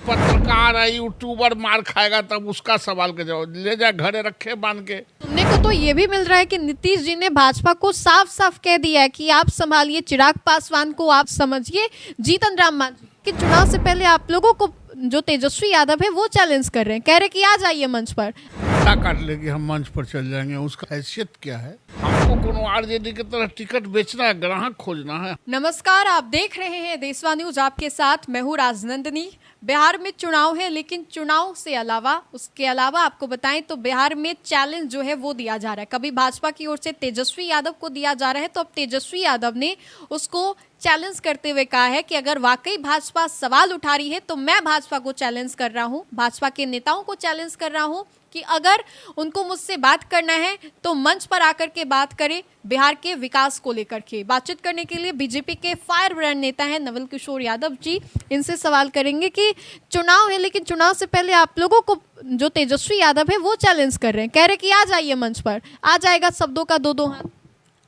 पत्रकार है, यूट्यूबर मार खाएगा तब उसका सवाल का जवाब ले जाए घरे रखे बांध के। सुनने को तो ये भी मिल रहा है कि नीतीश जी ने भाजपा को साफ साफ कह दिया है कि आप संभालिए चिराग पासवान को, आप समझिए जीतन राम मांझी कि चुनाव से पहले आप लोगों को जो तेजस्वी यादव है वो चैलेंज कर रहे हैं, कह रहे कि आ जाइए मंच पर। क्या काट लेगी हम मंच पर चल जाएंगे, उसका हैसियत क्या है? हमको कोनो आरजेडी की तरह टिकट बेचना है, ग्राहक खोजना है। नमस्कार, आप देख रहे हैं देशवा न्यूज, आपके साथ मैं हूँ राजनंदिनी। बिहार में चुनाव है, लेकिन चुनाव से अलावा उसके अलावा आपको बताएं तो बिहार में चैलेंज जो है वो दिया जा रहा है। कभी भाजपा की ओर से तेजस्वी यादव को दिया जा रहा है, तो अब तेजस्वी यादव ने उसको चैलेंज करते हुए कहा है कि अगर वाकई भाजपा सवाल उठा रही है तो मैं भाजपा को चैलेंज कर रहा हूँ, भाजपा के नेताओं को चैलेंज कर रहा हूँ कि अगर उनको मुझसे बात करना है तो मंच पर आकर के बात करें। बिहार के विकास को लेकर के बातचीत करने के लिए बीजेपी के फायर ब्रांड नेता हैं नवल किशोर यादव जी, इनसे सवाल करेंगे कि चुनाव है, लेकिन चुनाव से पहले आप लोगों को जो तेजस्वी यादव है वो चैलेंज कर रहे हैं, कह रहे कि आ जाइए मंच पर, आ जाएगा शब्दों का दो हाथ।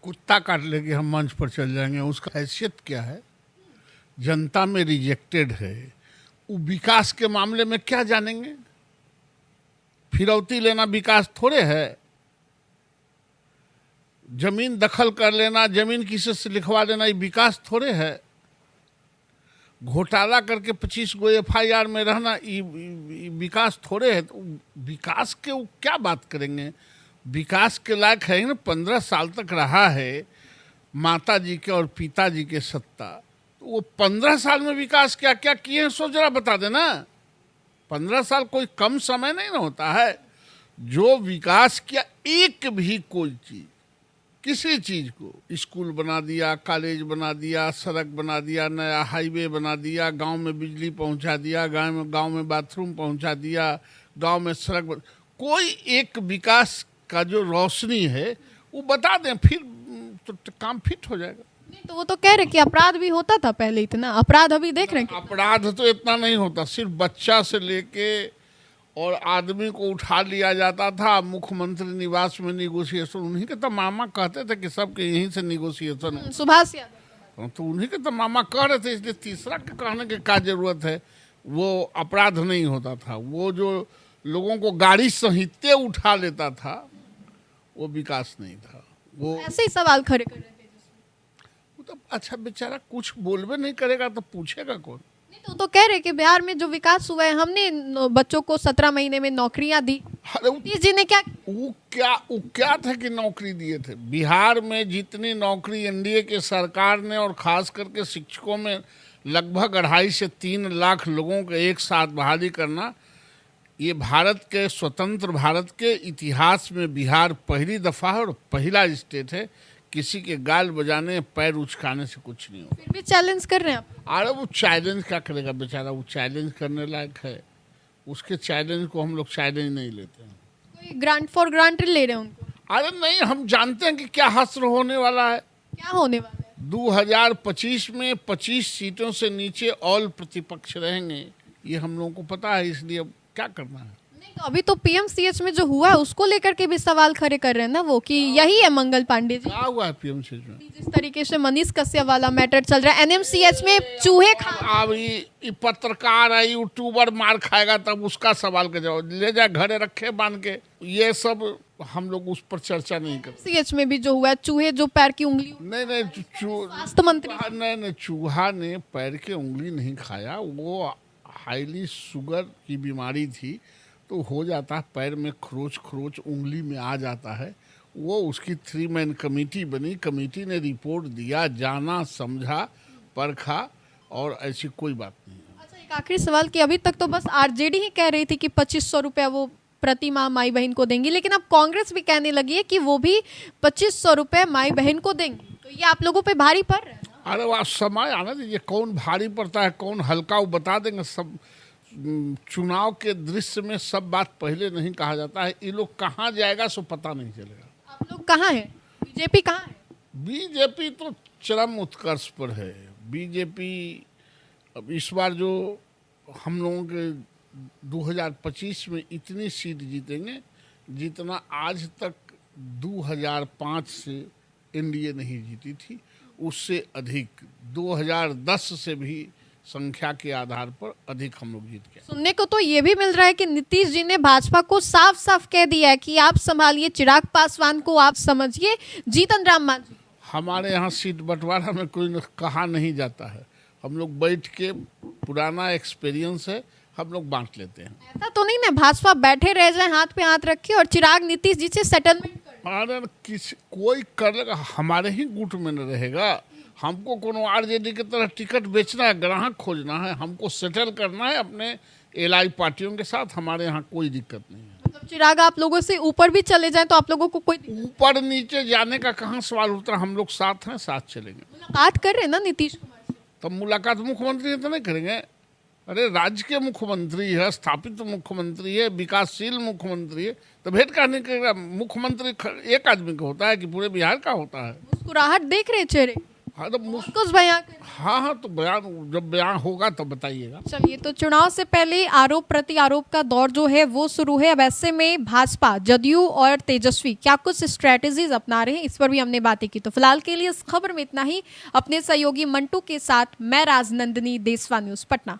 कुत्ता काट लेगी हम मंच पर चल जाएंगे, उसका हैसियत क्या है? जनता में रिजेक्टेड है, वो विकास के मामले में क्या जानेंगे? फिरौती लेना विकास थोड़े है। जमीन दखल कर लेना, जमीन किसी से लिखवा लेना, ये विकास थोड़े है। घोटाला करके 25 गो FIR में रहना, ये विकास थोड़े है। तो विकास के वो क्या बात करेंगे? विकास के लायक है ना, 15 साल तक रहा है माता जी के और पिताजी के सत्ता, तो वो 15 साल में विकास क्या क्या किए हैं सो जरा बता देना। 15 साल कोई कम समय नहीं ना होता है। जो विकास किया, एक भी कोई चीज, किसी चीज को, स्कूल बना दिया, कॉलेज बना दिया, सड़क बना दिया, नया हाईवे बना दिया, गांव में बिजली पहुंचा दिया, गांव में बाथरूम पहुंचा दिया, गांव में सड़क कोई एक विकास का जो रोशनी है वो बता दें, फिर तो काम फिट हो जाएगा। तो वो तो कह रहे कि अपराध भी होता था पहले, इतना अपराध अभी देख रहे हैं। अपराध तो इतना नहीं होता, सिर्फ बच्चा से लेके और आदमी को उठा लिया जाता था मुख्यमंत्री निवास में निगोशिएशन। उन्हीं के तो मामा कहते थे कि सबके यहीं से निगोशिएशन हो। सुभाष यादव तो उन्हीं के तो मामा कह रहे थे, इसलिए तीसरा के कहने की क्या जरूरत है? वो अपराध नहीं होता था। वो जो लोगों को गाड़ी सहिते उठा लेता था वो विकास नहीं था। वो ऐसे ही सवाल खड़े कर रहे थे। तो अच्छा बेचारा कुछ बोलबे नहीं करेगा तो पूछेगा कौन? नहीं तो कह रहे कि बिहार में जो विकास हुआ है, हमने बच्चों को 17 महीने में नौकरियां दी। अरे नीतीश जी ने क्या वो क्या था कि नौकरी दिए थे? बिहार में जितनी नौकरी एनडीए के सरकार ने, और खास करके शिक्षकों में लगभग 2.5 से 3 लाख लोगों को एक साथ बहाली करना, ये भारत के स्वतंत्र भारत के इतिहास में बिहार पहली दफा है और पहला स्टेट है। किसी के गाल बजाने, पैर उचकाने से कुछ नहीं होगा। फिर भी चैलेंज कर रहे हैं आप। अरे वो चैलेंज क्या करेगा बेचारा? वो चैलेंज करने लायक है? उसके चैलेंज को हम लोग चैलेंज नहीं लेते हैं। कोई ग्रांट फॉर ग्रांटेड ले रहे हैं उनको? अरे नहीं, हम जानते हैं कि क्या हश्र होने वाला है। क्या होने वाला है? 2025 में 25 सीटों से नीचे ऑल प्रतिपक्ष रहेंगे, ये हम लोगों को पता है। इसलिए अब क्या करना है? नहीं तो अभी तो PMCH में जो हुआ है उसको लेकर के भी सवाल खड़े कर रहे हैं ना वो, कि यही है मंगल पांडे जी। क्या हुआ है PMCH में? जिस तरीके से मनीष कश्यप वाला मैटर चल रहा है, NMCH में चूहे खा। अब ये पत्रकार है, यूट्यूबर मार खाएगा तब उसका सवाल का जवाब ले जाए घरे रखे बांध के। ये सब हम लोग उस पर चर्चा नहीं करते। CH में भी जो हुआ है, चूहे जो पैर की उंगली, नहीं स्वास्थ्य मंत्री नहीं, चूहा ने पैर के उंगली नहीं खाया। वो हाईली शुगर की बीमारी थी, तो हो जाता है पैर में खरोच उंगली में आ जाता है। वो उसकी 3 मैन कमेटी बनी, कमेटी ने रिपोर्ट दिया, जाना, समझा, परखा, और ऐसी कोई बात नहीं है। अच्छा, एक आखिरी सवाल कि अभी तक तो बस आरजेडी ही कह रही थी कि 2500 रुपया वो प्रति माह माई बहन को देंगी, लेकिन अब कांग्रेस भी कहने लगी है कि वो भी 2500 रुपये माई बहन को देंगी। तो ये आप लोगों पे भारी पड़ रहा है? अरे वह समय आना दीजिए, कौन भारी पड़ता है कौन हल्का, वो बता देंगे सब। चुनाव के दृश्य में सब बात पहले नहीं कहा जाता है। ये लोग कहाँ जाएगा सो पता नहीं चलेगा। आप लोग कहाँ हैं? बीजेपी कहाँ है? बीजेपी तो चरम उत्कर्ष पर है। बीजेपी अब इस बार जो हम लोगों के 2025 में इतनी सीट जीतेंगे जितना आज तक 2005 से एनडीए नहीं जीती थी, उससे अधिक। 2010 से भी संख्या के आधार पर अधिक हम लोग जीत गए। सुनने को तो ये भी मिल रहा है कि नीतीश जी ने भाजपा को साफ साफ कह दिया है कि आप संभालिए चिराग पासवान को, आप समझिए जीतन राम मांझी। हमारे यहाँ सीट बंटवारा में कोई कहा नहीं जाता है, हम लोग बैठ के पुराना एक्सपीरियंस है, हम लोग बांट लेते हैं। ऐसा तो नहीं ना भाजपा बैठे रह जाए हाथ पे हाथ रखे और चिराग नीतीश जी से सेटलमेंट कर? अरे कोई कर लेगा, हमारे ही गुट में न रहेगा। हमको कोनो आरजेडी की तरह टिकट बेचना है, ग्राहक खोजना है, हमको सेटल करना है अपने एलआई पार्टियों के साथ। हमारे यहाँ कोई दिक्कत नहीं है। मतलब चिराग आप लोगों से ऊपर भी चले जाएं तो आप लोगों को कोई ऊपर नीचे जाने का कहाँ सवाल उठता है, हम लोग साथ हैं, साथ चलेंगे। मुलाकात कर रहे हैं ना नीतीश कुमार से? तब मुलाकात मुख्यमंत्री से तो नहीं करेंगे? अरे राज्य के मुख्यमंत्री है, स्थापित मुख्यमंत्री है, विकासशील मुख्यमंत्री है, तो भेंट करने के मुख्यमंत्री एक आदमी का होता है कि पूरे बिहार का होता है? मुस्कुराहट देख रहे चेहरे। हाँ तो कुछ बयान करें। हाँ तो बयान, जब बयान होगा तब बताइएगा। चलिए, तो चुनाव से पहले आरोप प्रति आरोप का दौर जो है वो शुरू है। अब ऐसे में भाजपा, जदयू और तेजस्वी क्या कुछ स्ट्रेटेजीज अपना रहे हैं, इस पर भी हमने बातें की। तो फिलहाल के लिए इस खबर में इतना ही। अपने सहयोगी मंटू के साथ मैं राजनंदिनी, देशवा न्यूज पटना।